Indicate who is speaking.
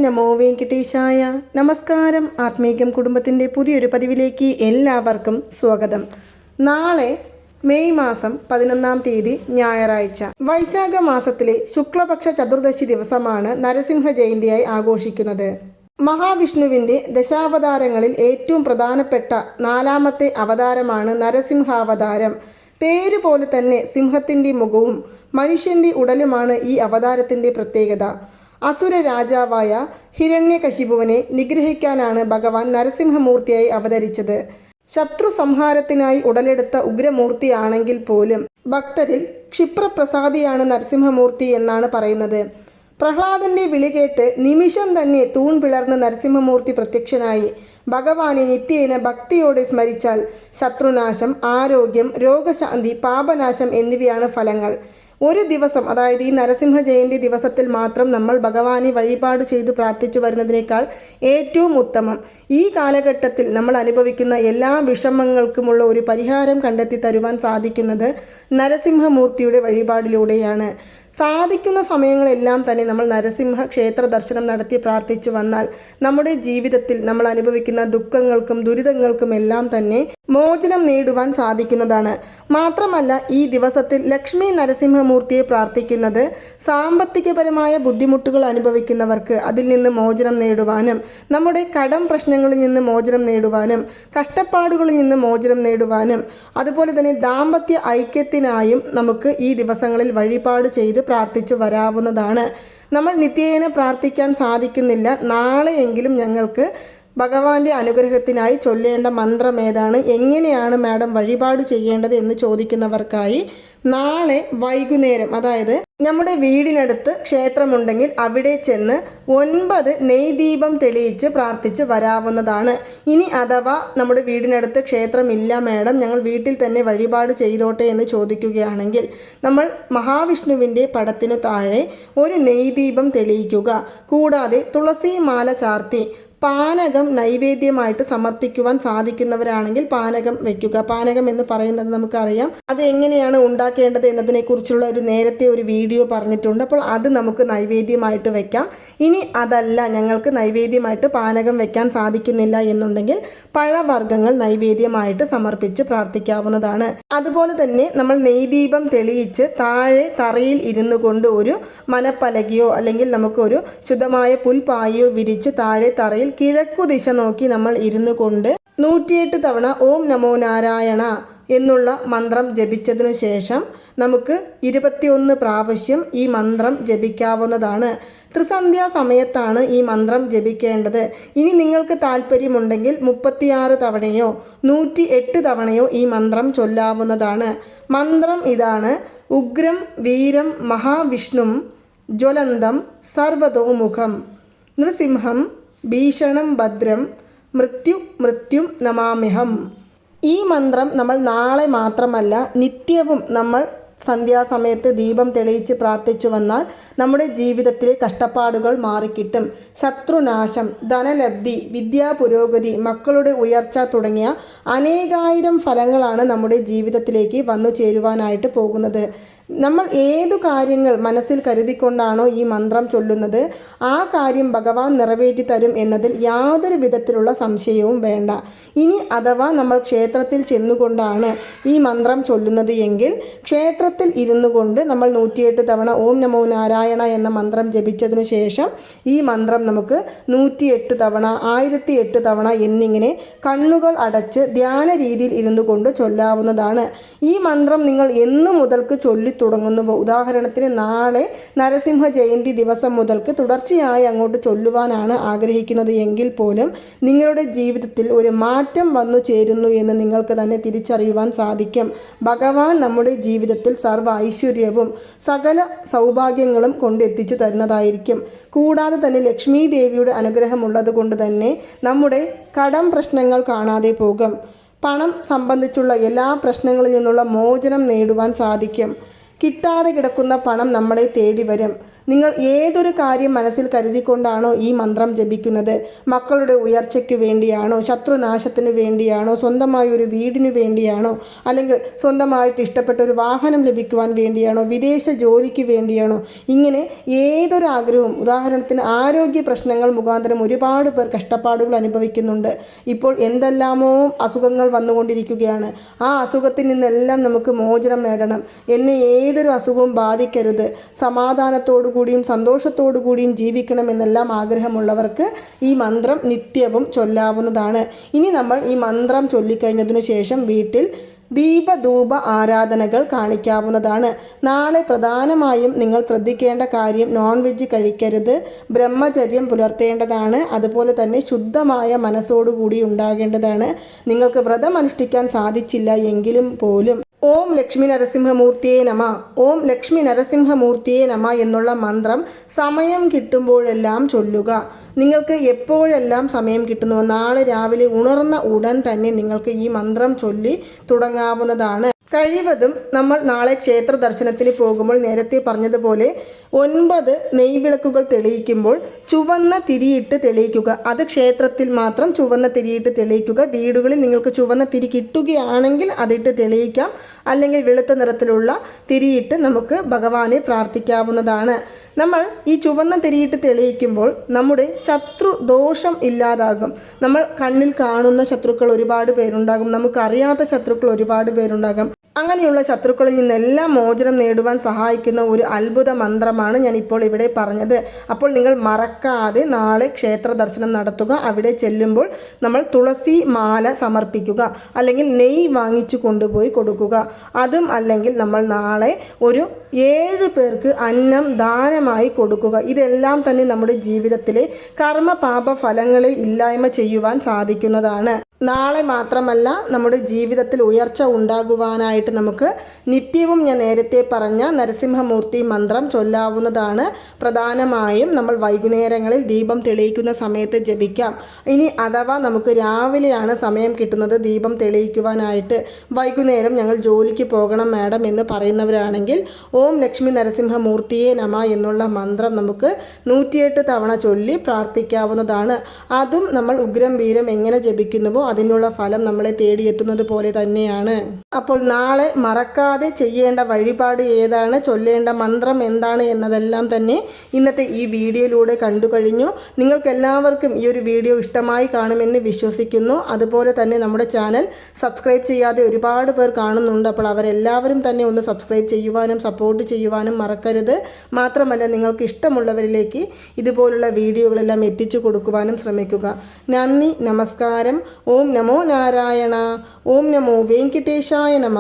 Speaker 1: നമോ വെങ്കിട്ടേശായ. നമസ്കാരം. ആത്മീകം കുടുംബത്തിൻ്റെ പുതിയൊരു പതിവിലേക്ക് എല്ലാവർക്കും സ്വാഗതം. നാളെ മെയ് മാസം 11 ഞായറാഴ്ച, വൈശാഖ മാസത്തിലെ ശുക്ലപക്ഷ ചതുർദശി ദിവസമാണ് നരസിംഹ ജയന്തിയായി ആഘോഷിക്കുന്നത്. മഹാവിഷ്ണുവിൻ്റെ ദശാവതാരങ്ങളിൽ ഏറ്റവും പ്രധാനപ്പെട്ട 4ാമത്തെ അവതാരമാണ് നരസിംഹാവതാരം. പേരുപോലെ തന്നെ സിംഹത്തിൻ്റെ മുഖവും മനുഷ്യൻ്റെ ഉടലുമാണ് ഈ അവതാരത്തിൻ്റെ പ്രത്യേകത. അസുര രാജാവായ ഹിരണ്യകശിപുവിനെ നിഗ്രഹിക്കാനാണ് ഭഗവാൻ നരസിംഹമൂർത്തിയായി അവതരിച്ചത്. ശത്രു സംഹാരത്തിനായി ഉടലെടുത്ത ഉഗ്രമൂർത്തിയാണെങ്കിൽ പോലും ഭക്തരിൽ ക്ഷിപ്രപ്രസാദിയാണ് നരസിംഹമൂർത്തി എന്നാണ് പറയുന്നത്. പ്രഹ്ലാദന്റെ വിളി കേട്ട് നിമിഷം തന്നെ തൂൺ പിളർന്ന് നരസിംഹമൂർത്തി പ്രത്യക്ഷനായി. ഭഗവാനെ നിത്യേന ഭക്തിയോടെ സ്മരിച്ചാൽ ശത്രുനാശം, ആരോഗ്യം, രോഗശാന്തി, പാപനാശം എന്നിവയാണ് ഫലങ്ങൾ. ഒരു ദിവസം, അതായത് ഈ നരസിംഹ ജയന്തി ദിവസത്തിൽ മാത്രം നമ്മൾ ഭഗവാനെ വഴിപാട് ചെയ്തു പ്രാർത്ഥിച്ചു വരുന്നതിനേക്കാൾ ഏറ്റവും ഉത്തമം ഈ കാലഘട്ടത്തിൽ നമ്മൾ അനുഭവിക്കുന്ന എല്ലാ വിഷമങ്ങൾക്കുമുള്ള ഒരു പരിഹാരം കണ്ടെത്തി തരുവാൻ സാധിക്കുന്നത് നരസിംഹമൂർത്തിയുടെ വഴിപാടിലൂടെയാണ്. സാധിക്കുന്ന സമയങ്ങളെല്ലാം തന്നെ നമ്മൾ നരസിംഹ ക്ഷേത്ര ദർശനം നടത്തി പ്രാർത്ഥിച്ചു വന്നാൽ നമ്മുടെ ജീവിതത്തിൽ നമ്മൾ അനുഭവിക്കുന്ന ദുഃഖങ്ങൾക്കും ദുരിതങ്ങൾക്കും എല്ലാം തന്നെ മോചനം നേടുവാൻ സാധിക്കുന്നതാണ്. മാത്രമല്ല, ഈ ദിവസത്തിൽ ലക്ഷ്മി നരസിംഹമൂർത്തിയെ പ്രാർത്ഥിക്കുന്നത് സാമ്പത്തികപരമായ ബുദ്ധിമുട്ടുകൾ അനുഭവിക്കുന്നവർക്ക് അതിൽ നിന്ന് മോചനം നേടുവാനും, നമ്മുടെ കടം പ്രശ്നങ്ങളിൽ നിന്ന് മോചനം നേടുവാനും, കഷ്ടപ്പാടുകളിൽ നിന്ന് മോചനം നേടുവാനും, അതുപോലെ തന്നെ ദാമ്പത്യ ഐക്യത്തിനായും നമുക്ക് ഈ ദിവസങ്ങളിൽ വഴിപാട് ചെയ്ത് പ്രാർത്ഥിച്ചു വരാവുന്നതാണ്. നമ്മൾ നിത്യേന പ്രാർത്ഥിക്കാൻ സാധിക്കുന്നില്ല, നാളെയെങ്കിലും ഞങ്ങൾക്ക് ഭഗവാന്റെ അനുഗ്രഹത്തിനായി ചൊല്ലേണ്ട മന്ത്രം ഏതാണ്, എങ്ങനെയാണ് മാഡം വഴിപാട് ചെയ്യേണ്ടത് എന്ന് ചോദിക്കുന്നവർക്കായി നാളെ വൈകുന്നേരം, അതായത് നമ്മുടെ വീടിനടുത്ത് ക്ഷേത്രമുണ്ടെങ്കിൽ അവിടെ ചെന്ന് 9 നെയ്ദീപം തെളിയിച്ച് പ്രാർത്ഥിച്ച് വരാവുന്നതാണ്. ഇനി അഥവാ നമ്മുടെ വീടിനടുത്ത് ക്ഷേത്രമില്ല മാഡം, ഞങ്ങൾ വീട്ടിൽ തന്നെ വഴിപാട് ചെയ്തോട്ടെ എന്ന് ചോദിക്കുകയാണെങ്കിൽ നമ്മൾ മഹാവിഷ്ണുവിൻ്റെ പടത്തിനു താഴെ ഒരു നെയ്ദീപം തെളിയിക്കുക. കൂടാതെ തുളസി മാല ചാർത്തി പാനകം നൈവേദ്യമായിട്ട് സമർപ്പിക്കുവാൻ സാധിക്കുന്നവരാണെങ്കിൽ പാനകം വയ്ക്കുക. പാനകം എന്ന് പറയുന്നത് നമുക്കറിയാം, അത് എങ്ങനെയാണ് ഉണ്ടാക്കേണ്ടത് എന്നതിനെക്കുറിച്ചുള്ള നേരത്തെ ഒരു വീഡിയോ പറഞ്ഞിട്ടുണ്ട്. അപ്പോൾ അത് നമുക്ക് നൈവേദ്യമായിട്ട് വെക്കാം. ഇനി അതല്ല, ഞങ്ങൾക്ക് നൈവേദ്യമായിട്ട് പാനകം വെക്കാൻ സാധിക്കുന്നില്ല എന്നുണ്ടെങ്കിൽ പഴവർഗ്ഗങ്ങൾ നൈവേദ്യമായിട്ട് സമർപ്പിച്ച് പ്രാർത്ഥിക്കാവുന്നതാണ്. അതുപോലെ തന്നെ നമ്മൾ നെയ്ദീപം തെളിയിച്ച് താഴെ തറയിൽ ഇരുന്നു കൊണ്ട് ഒരു മനപ്പലകയോ അല്ലെങ്കിൽ നമുക്കൊരു ശുദ്ധമായ പുൽപ്പായയോ വിരിച്ച് താഴെ തറയിൽ കിഴക്കു ദിശ നോക്കി നമ്മൾ ഇരുന്നു കൊണ്ട് 108 തവണ ഓം നമോ നാരായണ എന്നുള്ള മന്ത്രം ജപിച്ചതിനു ശേഷം നമുക്ക് 21 പ്രാവശ്യം ഈ മന്ത്രം ജപിക്കാവുന്നതാണ്. ത്രിസന്ധ്യാ സമയത്താണ് ഈ മന്ത്രം ജപിക്കേണ്ടത്. ഇനി നിങ്ങൾക്ക് താല്പര്യമുണ്ടെങ്കിൽ 36 തവണയോ 108 തവണയോ ഈ മന്ത്രം ചൊല്ലാവുന്നതാണ്. മന്ത്രം ഇതാണ്: ഉഗ്രം വീരം മഹാവിഷ്ണും ജ്വലന്തം സർവതോമുഖം നൃസിംഹം ഭീഷണം ഭദ്രം മൃത്യും നമാമ്യഹം. ഈ മന്ത്രം നമ്മൾ നാളെ മാത്രമല്ല നിത്യവും നമ്മൾ സന്ധ്യാസമയത്ത് ദീപം തെളിയിച്ച് പ്രാർത്ഥിച്ചു വന്നാൽ നമ്മുടെ ജീവിതത്തിലെ കഷ്ടപ്പാടുകൾ മാറിക്കിട്ടും. ശത്രുനാശം, ധനലബ്ധി, വിദ്യാപുരോഗതി, മക്കളുടെ ഉയർച്ച തുടങ്ങിയ അനേകായിരം ഫലങ്ങളാണ് നമ്മുടെ ജീവിതത്തിലേക്ക് വന്നു ചേരുവാനായിട്ട് പോകുന്നത്. നമ്മൾ ഏതു കാര്യങ്ങൾ മനസ്സിൽ കരുതിക്കൊണ്ടാണോ ഈ മന്ത്രം ചൊല്ലുന്നത്, ആ കാര്യം ഭഗവാൻ നിറവേറ്റി തരും എന്നതിൽ യാതൊരു വിധത്തിലുള്ള സംശയവും വേണ്ട. ഇനി അഥവാ നമ്മൾ ക്ഷേത്രത്തിൽ ചെന്നുകൊണ്ടാണ് ഈ മന്ത്രം ചൊല്ലുന്നത് എങ്കിൽ ക്ഷേത്രത്തിൽ ഇരുന്നു കൊണ്ട് നമ്മൾ 108 തവണ ഓം നമോ നാരായണ എന്ന മന്ത്രം ജപിച്ചതിനു ശേഷം ഈ മന്ത്രം നമുക്ക് 108 തവണ 1008 തവണ എന്നിങ്ങനെ കണ്ണുകൾ അടച്ച് ധ്യാന രീതിയിൽ ഇരുന്നു കൊണ്ട് ചൊല്ലാവുന്നതാണ്. ഈ മന്ത്രം നിങ്ങൾ എന്നു മുതൽക്ക് ചൊല്ലി തുടങ്ങുന്നുവോ, ഉദാഹരണത്തിന് നാളെ നരസിംഹ ജയന്തി ദിവസം മുതൽക്ക് തുടർച്ചയായി അങ്ങോട്ട് ചൊല്ലുവാനാണ് ആഗ്രഹിക്കുന്നത് എങ്കിൽ പോലും നിങ്ങളുടെ ജീവിതത്തിൽ ഒരു മാറ്റം വന്നു ചേരുന്നു എന്ന് നിങ്ങൾക്ക് തന്നെ തിരിച്ചറിയുവാൻ സാധിക്കും. ഭഗവാൻ നമ്മുടെ ജീവിതത്തിൽ സർവ്വ ഐശ്വര്യവും സകല സൗഭാഗ്യങ്ങളും കൊണ്ടെത്തിച്ചു തരുന്നതായിരിക്കും. കൂടാതെ തന്നെ ലക്ഷ്മി ദേവിയുടെ അനുഗ്രഹമുള്ളത് കൊണ്ട് തന്നെ നമ്മുടെ കടം പ്രശ്നങ്ങൾ കാണാതെ പോകും. പണം സംബന്ധിച്ചുള്ള എല്ലാ പ്രശ്നങ്ങളിൽ നിന്നുള്ള മോചനം നേടുവാൻ സാധിക്കും. കിട്ടാതെ കിടക്കുന്ന പണം നമ്മളെ തേടി വരും. നിങ്ങൾ ഏതൊരു കാര്യം മനസ്സിൽ കരുതിക്കൊണ്ടാണോ ഈ മന്ത്രം ജപിക്കുന്നത്, മക്കളുടെ ഉയർച്ചയ്ക്ക് വേണ്ടിയാണോ, ശത്രുനാശത്തിന് വേണ്ടിയാണോ, സ്വന്തമായ ഒരു വീടിന് വേണ്ടിയാണോ, അല്ലെങ്കിൽ സ്വന്തമായിട്ട് ഇഷ്ടപ്പെട്ട ഒരു വാഹനം ലഭിക്കുവാൻ വേണ്ടിയാണോ, വിദേശ ജോലിക്ക് വേണ്ടിയാണോ, ഇങ്ങനെ ഏതൊരു ആഗ്രഹവും, ഉദാഹരണത്തിന് ആരോഗ്യ പ്രശ്നങ്ങൾ മുഖാന്തരം ഒരുപാട് പേർ കഷ്ടപ്പാടുകൾ അനുഭവിക്കുന്നുണ്ട്. ഇപ്പോൾ എന്തെല്ലാമോ അസുഖങ്ങൾ വന്നുകൊണ്ടിരിക്കുകയാണ്. ആ അസുഖത്തിൽ നിന്നെല്ലാം നമുക്ക് മോചനം നേടണം. എന്നെ ഏതൊരു അസുഖവും ബാധിക്കരുത്, സമാധാനത്തോടു കൂടിയും സന്തോഷത്തോടു കൂടിയും ജീവിക്കണമെന്നെല്ലാം ആഗ്രഹമുള്ളവർക്ക് ഈ മന്ത്രം നിത്യവും ചൊല്ലാവുന്നതാണ്. ഇനി നമ്മൾ ഈ മന്ത്രം ചൊല്ലിക്കഴിഞ്ഞതിനു ശേഷം വീട്ടിൽ ദീപധൂപ ആരാധനകൾ കാണിക്കാവുന്നതാണ്. നാളെ പ്രധാനമായും നിങ്ങൾ ശ്രദ്ധിക്കേണ്ട കാര്യം നോൺ വെജ് കഴിക്കരുത്, ബ്രഹ്മചര്യം പുലർത്തേണ്ടതാണ്. അതുപോലെ തന്നെ ശുദ്ധമായ മനസ്സോടുകൂടി ഉണ്ടാകേണ്ടതാണ്. നിങ്ങൾക്ക് വ്രതം അനുഷ്ഠിക്കാൻ സാധിച്ചില്ല എങ്കിലും പോലും ഓം ലക്ഷ്മി നരസിംഹമൂർത്തിയെ നമ, ഓം ലക്ഷ്മി നരസിംഹമൂർത്തിയെ നമ എന്നുള്ള മന്ത്രം സമയം കിട്ടുമ്പോഴെല്ലാം ചൊല്ലുക. നിങ്ങൾക്ക് എപ്പോഴെല്ലാം സമയം കിട്ടുന്നുവോ നാളെ രാവിലെ ഉണർന്ന ഉടൻ തന്നെ നിങ്ങൾക്ക് ഈ മന്ത്രം ചൊല്ലി തുടങ്ങാവുന്നതാണ്. കഴിവതും നമ്മൾ നാളെ ക്ഷേത്ര ദർശനത്തിന് പോകുമ്പോൾ നേരത്തെ പറഞ്ഞതുപോലെ 9 നെയ്വിളക്കുകൾ തെളിയിക്കുമ്പോൾ ചുവന്ന തിരിയിട്ട് തെളിയിക്കുക. അത് ക്ഷേത്രത്തിൽ മാത്രം ചുവന്ന തിരിയിട്ട് തെളിയിക്കുക. വീടുകളിൽ നിങ്ങൾക്ക് ചുവന്ന തിരി കിട്ടുകയാണെങ്കിൽ അതിട്ട് തെളിയിക്കാം. അല്ലെങ്കിൽ വെളുത്ത നിറത്തിലുള്ള തിരിയിട്ട് നമുക്ക് ഭഗവാനെ പ്രാർത്ഥിക്കാവുന്നതാണ്. നമ്മൾ ഈ ചുവന്ന തിരിയിട്ട് തെളിയിക്കുമ്പോൾ നമ്മുടെ ശത്രു ദോഷം ഇല്ലാതാകും. നമ്മൾ കണ്ണിൽ കാണുന്ന ശത്രുക്കൾ ഒരുപാട് പേരുണ്ടാകും, നമുക്കറിയാത്ത ശത്രുക്കൾ ഒരുപാട് പേരുണ്ടാകും. അങ്ങനെയുള്ള ശത്രുക്കളിൽ നിന്നെല്ലാം മോചനം നേടുവാൻ സഹായിക്കുന്ന ഒരു അത്ഭുത മന്ത്രമാണ് ഞാൻ ഇപ്പോൾ ഇവിടെ പറഞ്ഞത്. അപ്പോൾ നിങ്ങൾ മറക്കാതെ നാളെ ക്ഷേത്ര ദർശനം നടത്തുക. അവിടെ ചെല്ലുമ്പോൾ നമ്മൾ തുളസി മാല സമർപ്പിക്കുക, അല്ലെങ്കിൽ നെയ്യ് വാങ്ങിച്ചു കൊണ്ടുപോയി കൊടുക്കുക. അതും അല്ലെങ്കിൽ നമ്മൾ നാളെ ഒരു 7 പേർക്ക് അന്നം ദാനമായി കൊടുക്കുക. ഇതെല്ലാം തന്നെ നമ്മുടെ ജീവിതത്തിലെ കർമ്മ പാപ ഫലങ്ങളെ ഇല്ലായ്മ ചെയ്യുവാൻ സാധിക്കുന്നതാണ്. നാളെ മാത്രമല്ല, നമ്മുടെ ജീവിതത്തിൽ ഉയർച്ച ഉണ്ടാകുവാനായിട്ട് നമുക്ക് നിത്യവും ഞാൻ നേരത്തെ പറഞ്ഞ നരസിംഹമൂർത്തി മന്ത്രം ചൊല്ലാവുന്നതാണ്. പ്രധാനമായും നമ്മൾ വൈകുന്നേരങ്ങളിൽ ദീപം തെളിയിക്കുന്ന സമയത്ത് ജപിക്കാം. ഇനി അഥവാ നമുക്ക് രാവിലെയാണ് സമയം കിട്ടുന്നത് ദീപം തെളിയിക്കുവാനായിട്ട്, വൈകുന്നേരം ഞങ്ങൾ ജോലിക്ക് പോകണം മാഡം എന്ന് പറയുന്നവരാണെങ്കിൽ ഓം ലക്ഷ്മി നരസിംഹമൂർത്തിയെ നമ എന്നുള്ള മന്ത്രം നമുക്ക് 108 തവണ ചൊല്ലി പ്രാർത്ഥിക്കാവുന്നതാണ്. അതും നമ്മൾ ഉഗ്രം വീരം എങ്ങനെ ജപിക്കുന്നുവോ അതിനുള്ള ഫലം നമ്മളെ തേടിയെത്തുന്നത് പോലെ തന്നെയാണ്. അപ്പോൾ നാളെ മറക്കാതെ ചെയ്യേണ്ട വഴിപാട് ഏതാണ്, ചൊല്ലേണ്ട മന്ത്രം എന്താണ് എന്നതെല്ലാം തന്നെ ഇന്നത്തെ ഈ വീഡിയോയിലൂടെ കണ്ടു കഴിഞ്ഞു. നിങ്ങൾക്കെല്ലാവർക്കും ഈ ഒരു വീഡിയോ ഇഷ്ടമായി കാണുമെന്ന് വിശ്വസിക്കുന്നു. അതുപോലെ തന്നെ നമ്മുടെ ചാനൽ സബ്സ്ക്രൈബ് ചെയ്യാതെ ഒരുപാട് പേർ കാണുന്നുണ്ട്. അപ്പോൾ അവരെല്ലാവരും തന്നെ ഒന്ന് സബ്സ്ക്രൈബ് ചെയ്യുവാനും സപ്പോർട്ട് ചെയ്യുവാനും മറക്കരുത്. മാത്രമല്ല നിങ്ങൾക്ക് ഇഷ്ടമുള്ളവരിലേക്ക് ഇതുപോലുള്ള വീഡിയോകളെല്ലാം എത്തിച്ചു കൊടുക്കുവാനും ശ്രമിക്കുക. നന്ദി, നമസ്കാരം. ഓം നമോ നാരായണ. ഓം നമോ വെങ്കിടേശായ നമ.